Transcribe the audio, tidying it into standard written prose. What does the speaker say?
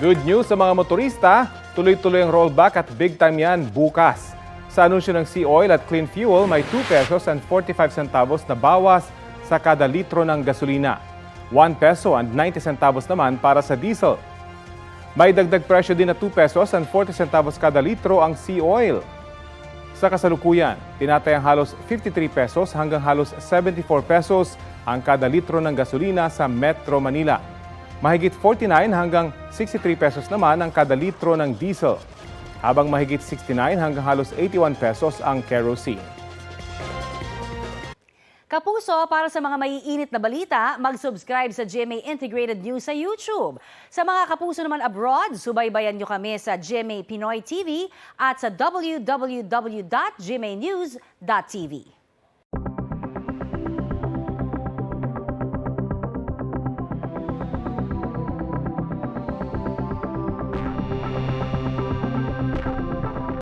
Good news sa mga motorista, tuloy-tuloy ang rollback at big time yan bukas. Sa anunsyo ng Sea Oil at Clean Fuel, may 2 pesos and 45 centavos na bawas sa kada litro ng gasolina. 1 peso and 90 centavos naman para sa diesel. May dagdag presyo din na 2 pesos and 40 centavos kada litro ang Sea Oil. Sa kasalukuyan, tinatayang halos 53 pesos hanggang halos 74 pesos ang kada litro ng gasolina sa Metro Manila. Mahigit 49 hanggang 63 pesos naman ang kada litro ng diesel, habang mahigit 69 hanggang halos 81 pesos ang kerosene. Kapuso, para sa mga maiinit na balita, mag-subscribe sa GMA Integrated News sa YouTube. Sa mga kapuso naman abroad, subaybayan nyo kami sa GMA Pinoy TV at sa www.gmanews.tv.